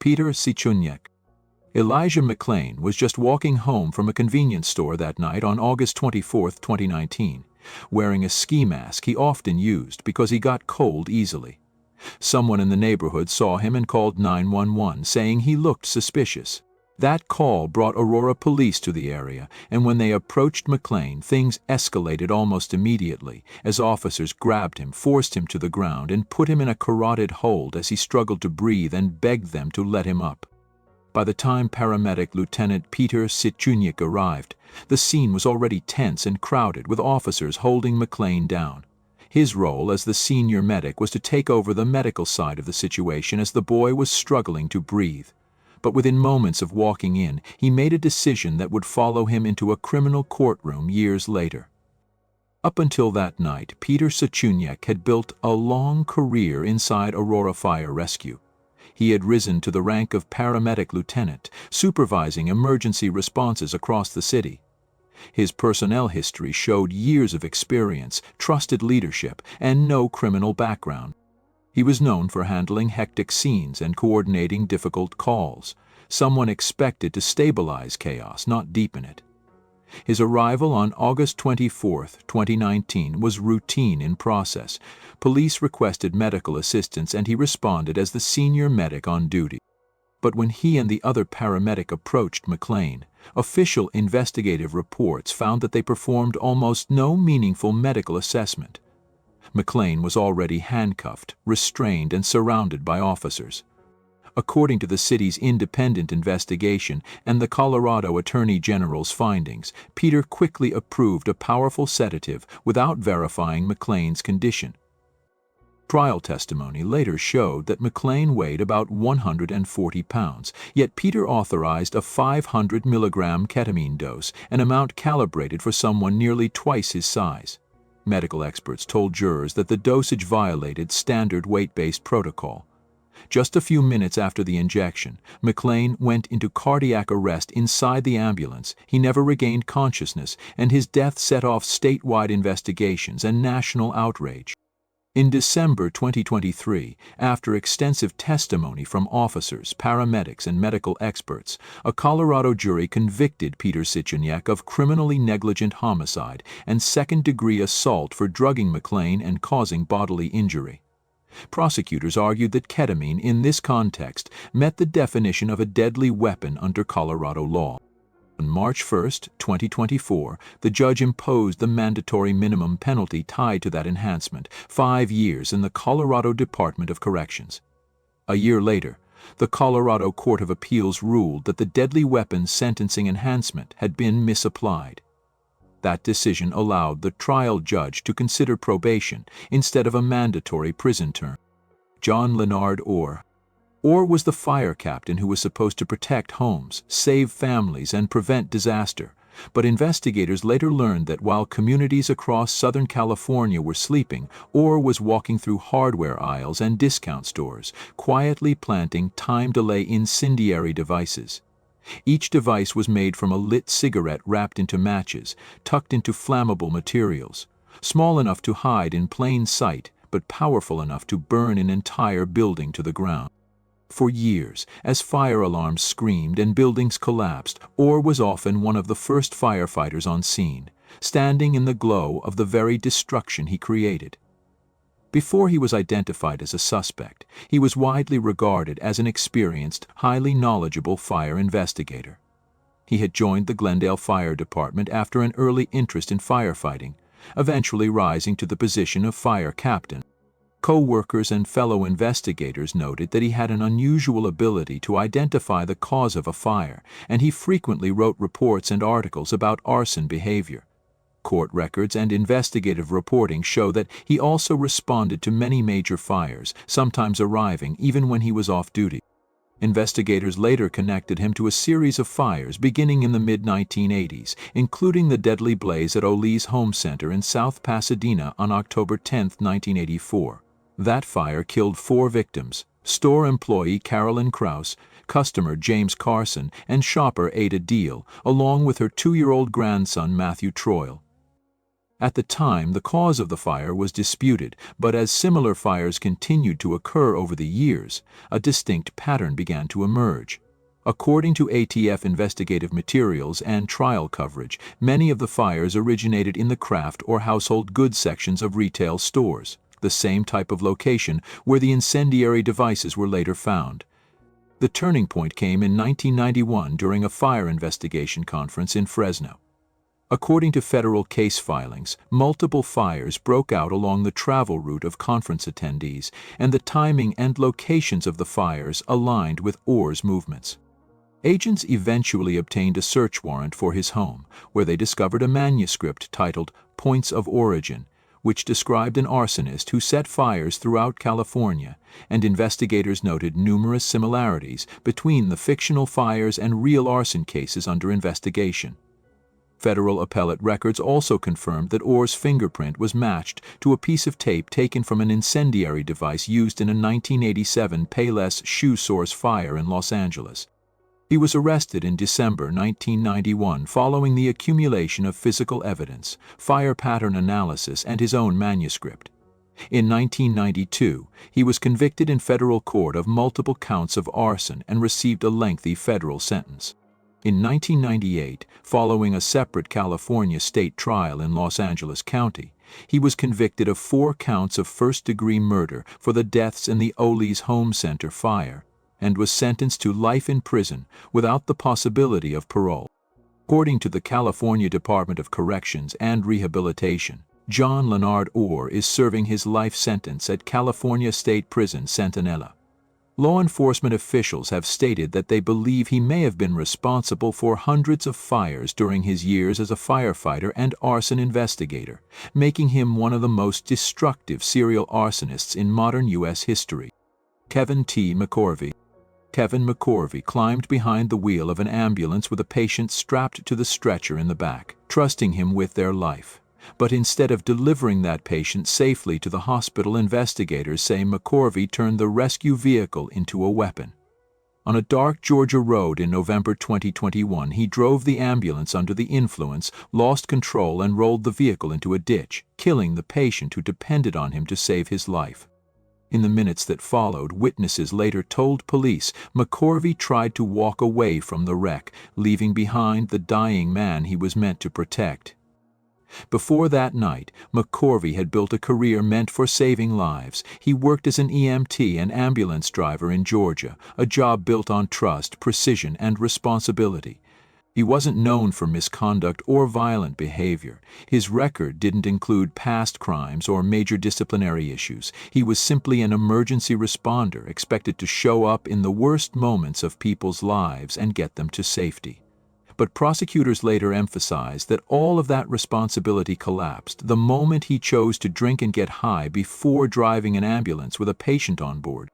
Peter Cichuniec. Elijah McLean was just walking home from a convenience store that night on August 24, 2019, wearing a ski mask he often used because he got cold easily. Someone in the neighborhood saw him and called 911, saying he looked suspicious. That call brought Aurora police to the area, and when they approached McLean, things escalated almost immediately as officers grabbed him, forced him to the ground, and put him in a carotid hold as he struggled to breathe and begged them to let him up. By the time paramedic Lieutenant Peter Cichuniec arrived, the scene was already tense and crowded, with officers holding McLean down. His role as the senior medic was to take over the medical side of the situation as the boy was struggling to breathe. But within moments of walking in, he made a decision that would follow him into a criminal courtroom years later. Up until that night, Peter Cichuniec had built a long career inside Aurora Fire Rescue. He had risen to the rank of paramedic lieutenant, supervising emergency responses across the city. His personnel history showed years of experience, trusted leadership, and no criminal background. He was known for handling hectic scenes and coordinating difficult calls, someone expected to stabilize chaos, not deepen it. His arrival on August 24, 2019 was routine in process. Police requested medical assistance and he responded as the senior medic on duty. But when he and the other paramedic approached McLean, official investigative reports found that they performed almost no meaningful medical assessment. McLean was already handcuffed, restrained, and surrounded by officers. According to the city's independent investigation and the Colorado Attorney General's findings, Peter quickly approved a powerful sedative without verifying McLean's condition. Trial testimony later showed that McLean weighed about 140 pounds, yet Peter authorized a 500 milligram ketamine dose, an amount calibrated for someone nearly twice his size. Medical experts told jurors that the dosage violated standard weight-based protocol. Just a few minutes after the injection, McLean went into cardiac arrest inside the ambulance. He never regained consciousness, and his death set off statewide investigations and national outrage. In December 2023, after extensive testimony from officers, paramedics, and medical experts, a Colorado jury convicted Peter Cichuniec of criminally negligent homicide and second-degree assault for drugging McLean and causing bodily injury. Prosecutors argued that ketamine in this context met the definition of a deadly weapon under Colorado law. On March 1, 2024, the judge imposed the mandatory minimum penalty tied to that enhancement, 5 years in the Colorado Department of Corrections. A year later, the Colorado Court of Appeals ruled that the deadly weapons sentencing enhancement had been misapplied. That decision allowed the trial judge to consider probation instead of a mandatory prison term. John Orr. Orr was the fire captain who was supposed to protect homes, save families, and prevent disaster. But investigators later learned that while communities across Southern California were sleeping, Orr was walking through hardware aisles and discount stores, quietly planting time-delay incendiary devices. Each device was made from a lit cigarette wrapped into matches, tucked into flammable materials, small enough to hide in plain sight, but powerful enough to burn an entire building to the ground. For years, as fire alarms screamed and buildings collapsed, Orr was often one of the first firefighters on scene, standing in the glow of the very destruction he created. Before he was identified as a suspect, he was widely regarded as an experienced, highly knowledgeable fire investigator. He had joined the Glendale Fire Department after an early interest in firefighting, eventually rising to the position of fire captain. Co-workers and fellow investigators noted that he had an unusual ability to identify the cause of a fire, and he frequently wrote reports and articles about arson behavior. Court records and investigative reporting show that he also responded to many major fires, sometimes arriving even when he was off duty. Investigators later connected him to a series of fires beginning in the mid-1980s, including the deadly blaze at O'Lee's Home Center in South Pasadena on October 10, 1984. That fire killed 4 victims: store employee Carolyn Krause, customer James Carson, and shopper Ada Deal, along with her 2-year-old grandson Matthew Troyle. At the time, the cause of the fire was disputed, but as similar fires continued to occur over the years, a distinct pattern began to emerge. According to ATF investigative materials and trial coverage, many of the fires originated in the craft or household goods sections of retail stores, the same type of location where the incendiary devices were later found. The turning point came in 1991 during a fire investigation conference in Fresno. According to federal case filings, multiple fires broke out along the travel route of conference attendees, and the timing and locations of the fires aligned with Orr's movements. Agents eventually obtained a search warrant for his home, where they discovered a manuscript titled Points of Origin, which described an arsonist who set fires throughout California, and investigators noted numerous similarities between the fictional fires and real arson cases under investigation. Federal appellate records also confirmed that Orr's fingerprint was matched to a piece of tape taken from an incendiary device used in a 1987 Payless shoe source fire in Los Angeles. He was arrested in December 1991 following the accumulation of physical evidence, fire pattern analysis, and his own manuscript. In 1992, he was convicted in federal court of multiple counts of arson and received a lengthy federal sentence. In 1998, following a separate California state trial in Los Angeles County, he was convicted of 4 counts of first-degree murder for the deaths in the Ole's Home Center fire, and was sentenced to life in prison without the possibility of parole. According to the California Department of Corrections and Rehabilitation, John Leonard Orr is serving his life sentence at California State Prison Centinela. Law enforcement officials have stated that they believe he may have been responsible for hundreds of fires during his years as a firefighter and arson investigator, making him one of the most destructive serial arsonists in modern U.S. history. Kevin T. McCorvey. Kevin McCorvey climbed behind the wheel of an ambulance with a patient strapped to the stretcher in the back, trusting him with their life. But instead of delivering that patient safely to the hospital, investigators say McCorvey turned the rescue vehicle into a weapon. On a dark Georgia road in November 2021, he drove the ambulance under the influence, lost control, and rolled the vehicle into a ditch, killing the patient who depended on him to save his life. In the minutes that followed, witnesses later told police McCorvey tried to walk away from the wreck, leaving behind the dying man he was meant to protect. Before that night, McCorvey had built a career meant for saving lives. He worked as an EMT and ambulance driver in Georgia, a job built on trust, precision, and responsibility. He wasn't known for misconduct or violent behavior. His record didn't include past crimes or major disciplinary issues. He was simply an emergency responder expected to show up in the worst moments of people's lives and get them to safety. But prosecutors later emphasized that all of that responsibility collapsed the moment he chose to drink and get high before driving an ambulance with a patient on board.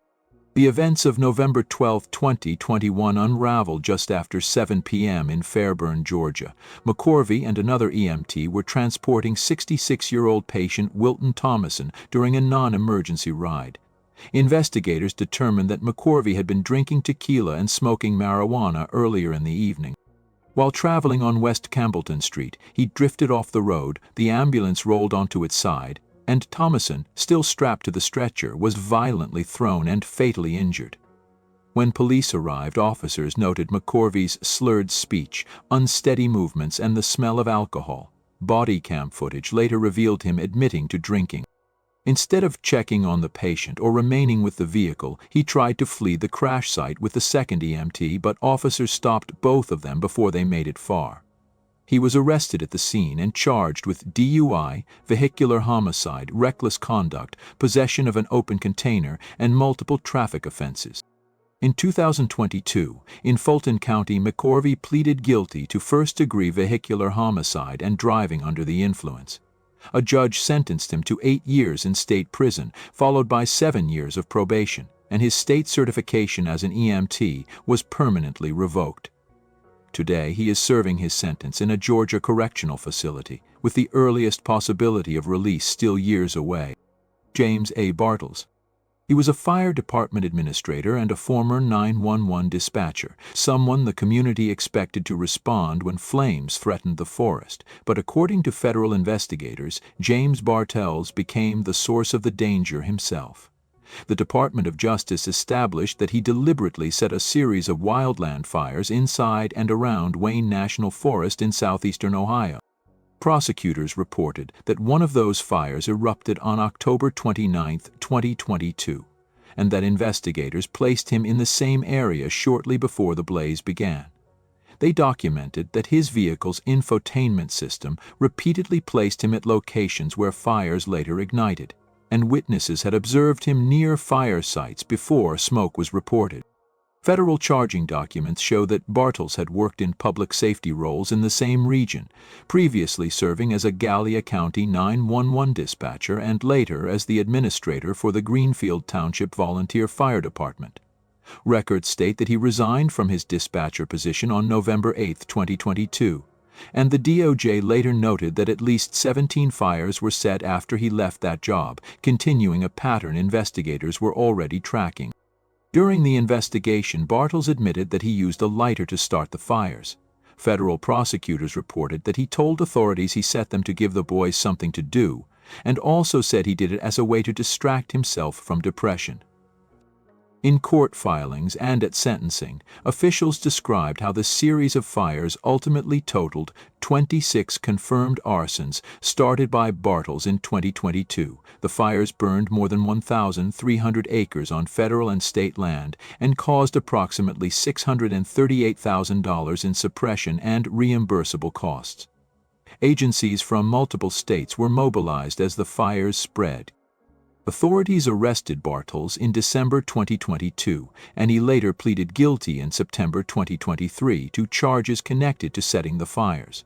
The events of November 12, 2021 unraveled just after 7 p.m. in Fairburn, Georgia. McCorvey and another EMT were transporting 66-year-old patient Wilton Thomason during a non-emergency ride. Investigators determined that McCorvey had been drinking tequila and smoking marijuana earlier in the evening. While traveling on West Campbellton Street, he drifted off the road, the ambulance rolled onto its side, and Thomason, still strapped to the stretcher, was violently thrown and fatally injured. When police arrived, officers noted McCorvey's slurred speech, unsteady movements, and the smell of alcohol. Body cam footage later revealed him admitting to drinking. Instead of checking on the patient or remaining with the vehicle, he tried to flee the crash site with the second EMT, but officers stopped both of them before they made it far. He was arrested at the scene and charged with DUI, vehicular homicide, reckless conduct, possession of an open container, and multiple traffic offenses. In 2022, in Fulton County, McCorvey pleaded guilty to first-degree vehicular homicide and driving under the influence. A judge sentenced him to 8 years in state prison, followed by 7 years of probation, and his state certification as an EMT was permanently revoked. Today, he is serving his sentence in a Georgia correctional facility, with the earliest possibility of release still years away. James A. Bartels. He was a fire department administrator and a former 911 dispatcher, someone the community expected to respond when flames threatened the forest. But according to federal investigators, James Bartels became the source of the danger himself. The Department of Justice established that he deliberately set a series of wildland fires inside and around Wayne National Forest in southeastern Ohio. Prosecutors reported that one of those fires erupted on October 29, 2022, and that investigators placed him in the same area shortly before the blaze began. They documented that his vehicle's infotainment system repeatedly placed him at locations where fires later ignited, and witnesses had observed him near fire sites before smoke was reported. Federal charging documents show that Bartels had worked in public safety roles in the same region, previously serving as a Gallia County 911 dispatcher and later as the administrator for the Greenfield Township Volunteer Fire Department. Records state that he resigned from his dispatcher position on November 8, 2022, and the DOJ later noted that at least 17 fires were set after he left that job, continuing a pattern investigators were already tracking. During the investigation, Bartels admitted that he used a lighter to start the fires. Federal prosecutors reported that he told authorities he set them to give the boys something to do, and also said he did it as a way to distract himself from depression. In court filings and at sentencing, officials described how the series of fires ultimately totaled 26 confirmed arsons started by Bartels in 2022. The fires burned more than 1,300 acres on federal and state land and caused approximately $638,000 in suppression and reimbursable costs. Agencies from multiple states were mobilized as the fires spread. Authorities arrested Bartels in December 2022, and he later pleaded guilty in September 2023 to charges connected to setting the fires.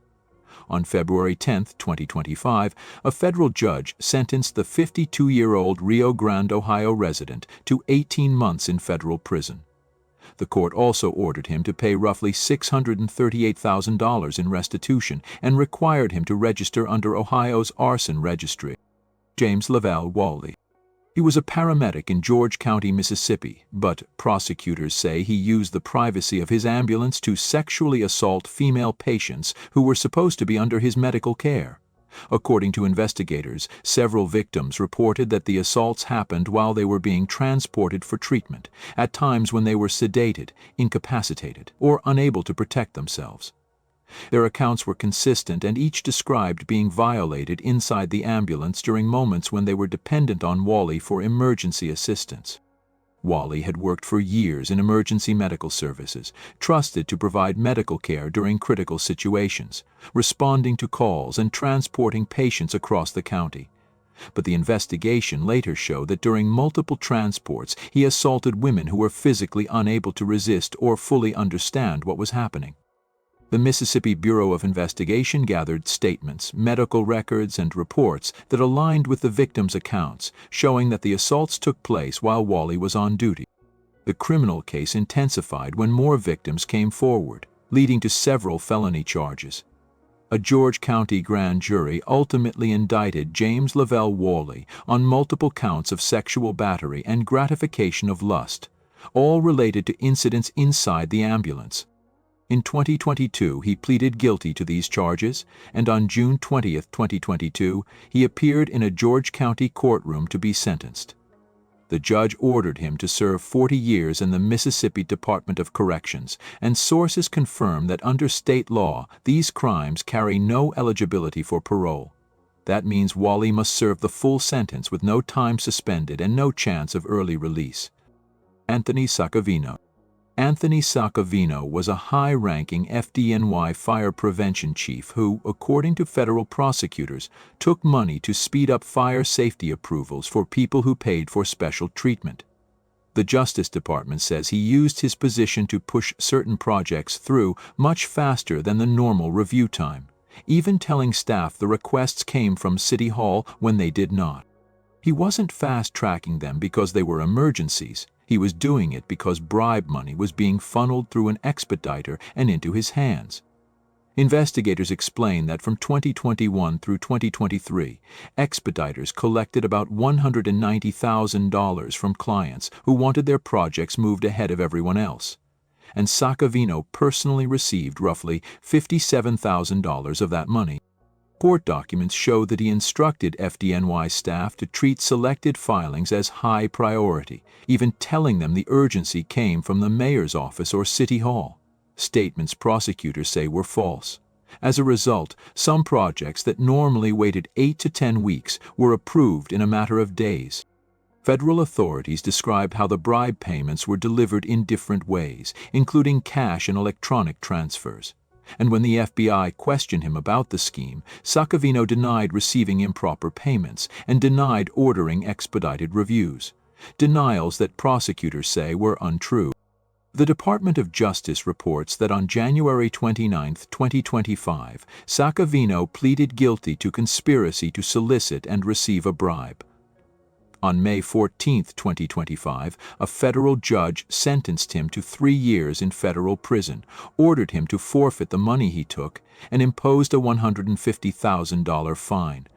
On February 10, 2025, a federal judge sentenced the 52-year-old Rio Grande, Ohio resident to 18 months in federal prison. The court also ordered him to pay roughly $638,000 in restitution and required him to register under Ohio's arson registry. James Lavelle Wally. He was a paramedic in George County, Mississippi, but prosecutors say he used the privacy of his ambulance to sexually assault female patients who were supposed to be under his medical care. According to investigators, several victims reported that the assaults happened while they were being transported for treatment, at times when they were sedated, incapacitated, or unable to protect themselves. Their accounts were consistent and each described being violated inside the ambulance during moments when they were dependent on Wally for emergency assistance. Wally had worked for years in emergency medical services, trusted to provide medical care during critical situations, responding to calls and transporting patients across the county. But the investigation later showed that during multiple transports he assaulted women who were physically unable to resist or fully understand what was happening. The Mississippi Bureau of Investigation gathered statements, medical records, and reports that aligned with the victims' accounts, showing that the assaults took place while Wally was on duty. The criminal case intensified when more victims came forward, leading to several felony charges. A George County grand jury ultimately indicted James Lavelle Wally on multiple counts of sexual battery and gratification of lust, all related to incidents inside the ambulance. In 2022, he pleaded guilty to these charges, and on June 20, 2022, he appeared in a George County courtroom to be sentenced. The judge ordered him to serve 40 years in the Mississippi Department of Corrections, and sources confirm that under state law, these crimes carry no eligibility for parole. That means Wally must serve the full sentence with no time suspended and no chance of early release. Anthony Saccavino. Anthony Saccavino was a high-ranking FDNY fire prevention chief who, according to federal prosecutors, took money to speed up fire safety approvals for people who paid for special treatment. The Justice Department says he used his position to push certain projects through much faster than the normal review time, even telling staff the requests came from City Hall when they did not. He wasn't fast-tracking them because they were emergencies. He was doing it because bribe money was being funneled through an expediter and into his hands. Investigators explain that from 2021 through 2023, expediters collected about $190,000 from clients who wanted their projects moved ahead of everyone else, and Saccavino personally received roughly $57,000 of that money. Court documents show that he instructed FDNY staff to treat selected filings as high priority, even telling them the urgency came from the mayor's office or city hall. Statements prosecutors say were false. As a result, some projects that normally waited 8 to 10 weeks were approved in a matter of days. Federal authorities described how the bribe payments were delivered in different ways, including cash and electronic transfers. And when the FBI questioned him about the scheme, Saccavino denied receiving improper payments and denied ordering expedited reviews, denials that prosecutors say were untrue. The Department of Justice reports that on January 29, 2025, Saccavino pleaded guilty to conspiracy to solicit and receive a bribe. On May 14, 2025, a federal judge sentenced him to 3 years in federal prison, ordered him to forfeit the money he took, and imposed a $150,000 fine.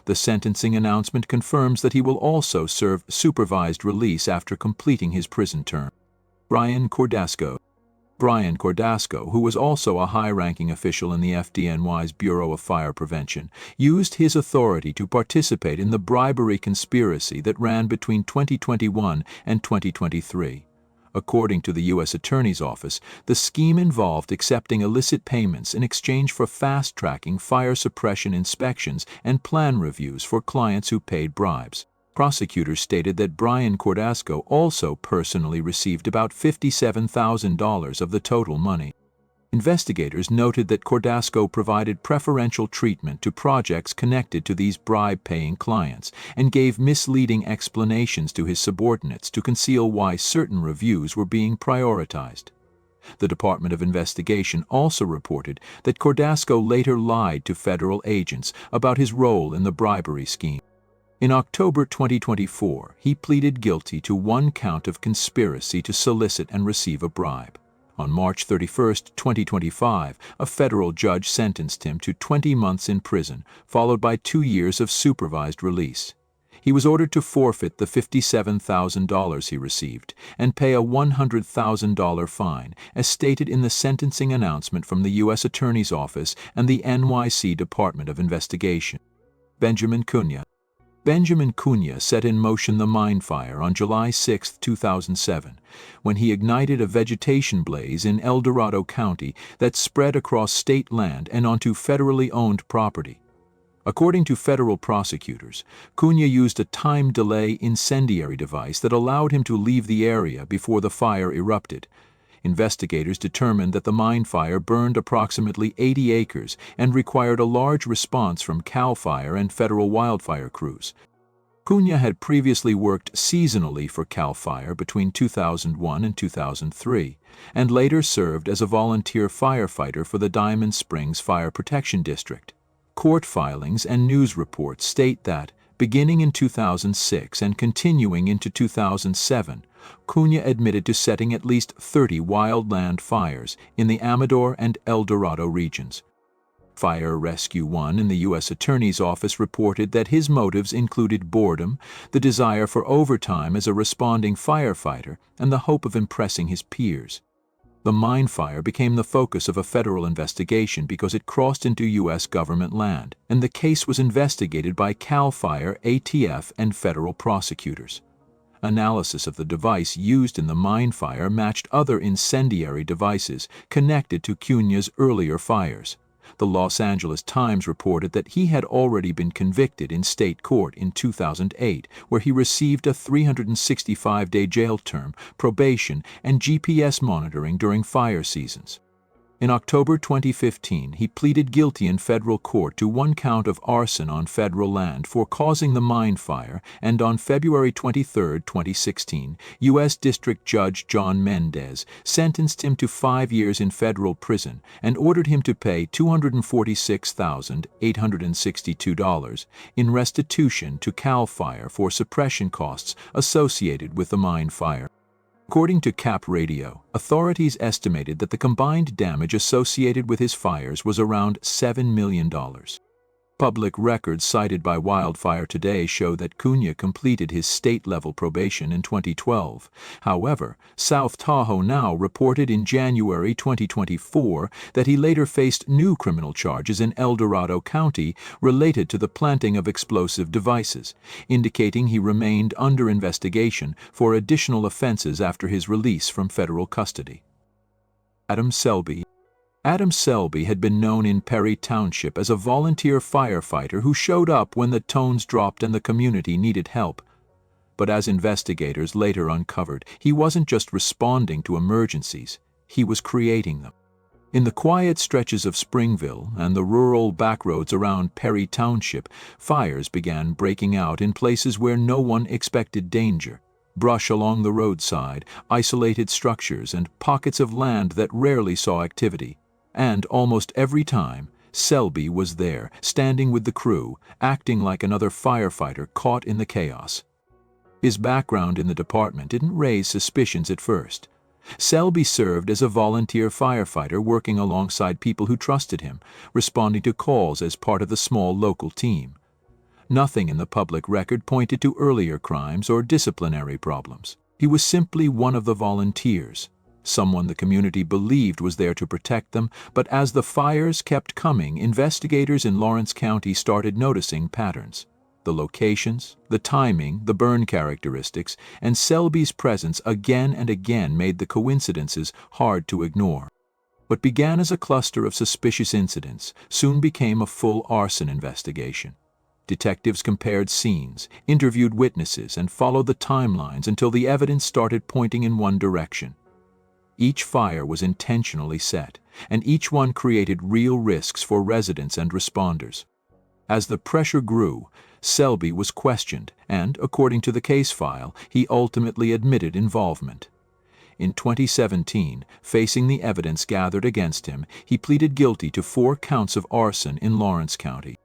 The sentencing announcement confirms that he will also serve supervised release after completing his prison term. Brian Cordasco, who was also a high-ranking official in the FDNY's Bureau of Fire Prevention, used his authority to participate in the bribery conspiracy that ran between 2021 and 2023. According to the U.S. Attorney's Office, the scheme involved accepting illicit payments in exchange for fast-tracking fire suppression inspections and plan reviews for clients who paid bribes. Prosecutors stated that Brian Cordasco also personally received about $57,000 of the total money. Investigators noted that Cordasco provided preferential treatment to projects connected to these bribe-paying clients and gave misleading explanations to his subordinates to conceal why certain reviews were being prioritized. The Department of Investigation also reported that Cordasco later lied to federal agents about his role in the bribery scheme. In October 2024, he pleaded guilty to 1 count of conspiracy to solicit and receive a bribe. On March 31, 2025, a federal judge sentenced him to 20 months in prison, followed by 2 years of supervised release. He was ordered to forfeit the $57,000 he received and pay a $100,000 fine, as stated in the sentencing announcement from the U.S. Attorney's Office and the NYC Department of Investigation. Benjamin Cunha set in motion the mine fire on July 6, 2007, when he ignited a vegetation blaze in El Dorado County that spread across state land and onto federally owned property. According to federal prosecutors, Cunha used a time delay incendiary device that allowed him to leave the area before the fire erupted. Investigators determined that the mine fire burned approximately 80 acres and required a large response from CAL FIRE and federal wildfire crews. Cunha had previously worked seasonally for CAL FIRE between 2001 and 2003, and later served as a volunteer firefighter for the Diamond Springs Fire Protection District. Court filings and news reports state that, beginning in 2006 and continuing into 2007, Cunha admitted to setting at least 30 wildland fires in the Amador and El Dorado regions. Fire Rescue 1 in the U.S. Attorney's Office reported that his motives included boredom, the desire for overtime as a responding firefighter, and the hope of impressing his peers. The mine fire became the focus of a federal investigation because it crossed into U.S. government land, and the case was investigated by CAL FIRE, ATF, and federal prosecutors. Analysis of the device used in the mine fire matched other incendiary devices connected to Cunha's earlier fires. The Los Angeles Times reported that he had already been convicted in state court in 2008, where he received a 365-day jail term, probation, and GPS monitoring during fire seasons. In October 2015, he pleaded guilty in federal court to 1 count of arson on federal land for causing the mine fire, and on February 23, 2016, U.S. District Judge John Mendez sentenced him to 5 years in federal prison and ordered him to pay $246,862 in restitution to CAL FIRE for suppression costs associated with the mine fire. According to Cap Radio, authorities estimated that the combined damage associated with his fires was around $7 million. Public records cited by Wildfire Today show that Cunha completed his state-level probation in 2012. However, South Tahoe Now reported in January 2024 that he later faced new criminal charges in El Dorado County related to the planting of explosive devices, indicating he remained under investigation for additional offenses after his release from federal custody. Adam Selby had been known in Perry Township as a volunteer firefighter who showed up when the tones dropped and the community needed help. But as investigators later uncovered, he wasn't just responding to emergencies, he was creating them. In the quiet stretches of Springville and the rural backroads around Perry Township, fires began breaking out in places where no one expected danger. Brush along the roadside, isolated structures, and pockets of land that rarely saw activity. And almost every time, Selby was there, standing with the crew, acting like another firefighter caught in the chaos. His background in the department didn't raise suspicions at first. Selby served as a volunteer firefighter working alongside people who trusted him, responding to calls as part of the small local team. Nothing in the public record pointed to earlier crimes or disciplinary problems. He was simply one of the volunteers, someone the community believed was there to protect them, but as the fires kept coming, investigators in Lawrence County started noticing patterns. The locations, the timing, the burn characteristics, and Selby's presence again and again made the coincidences hard to ignore. What began as a cluster of suspicious incidents soon became a full arson investigation. Detectives compared scenes, interviewed witnesses, and followed the timelines until the evidence started pointing in one direction. Each fire was intentionally set, and each one created real risks for residents and responders. As the pressure grew, Selby was questioned, and, according to the case file, he ultimately admitted involvement. In 2017, facing the evidence gathered against him, he pleaded guilty to 4 counts of arson in Lawrence County.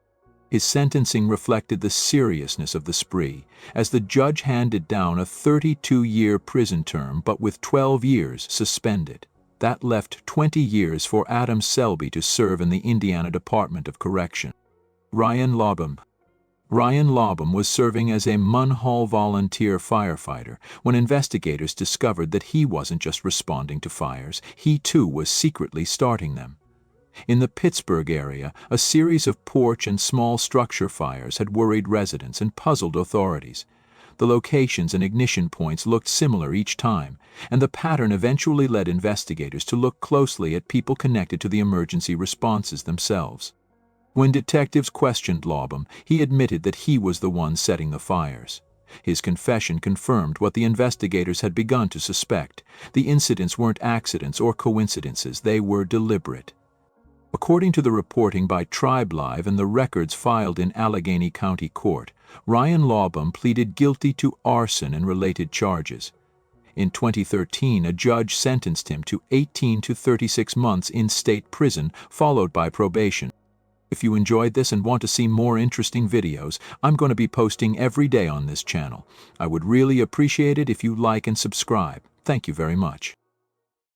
His sentencing reflected the seriousness of the spree, as the judge handed down a 32-year prison term but with 12 years suspended. That left 20 years for Adam Selby to serve in the Indiana Department of Correction. Ryan Lobham was serving as a Munhall volunteer firefighter when investigators discovered that he wasn't just responding to fires, he too was secretly starting them. In the Pittsburgh area, a series of porch and small structure fires had worried residents and puzzled authorities. The locations and ignition points looked similar each time, and the pattern eventually led investigators to look closely at people connected to the emergency responses themselves. When detectives questioned Lobham, he admitted that he was the one setting the fires. His confession confirmed what the investigators had begun to suspect. The incidents weren't accidents or coincidences, they were deliberate. According to the reporting by Tribe Live and the records filed in Allegheny County Court, Ryan Lobham pleaded guilty to arson and related charges. In 2013, a judge sentenced him to 18 to 36 months in state prison, followed by probation. If you enjoyed this and want to see more interesting videos, I'm going to be posting every day on this channel. I would really appreciate it if you like and subscribe. Thank you very much.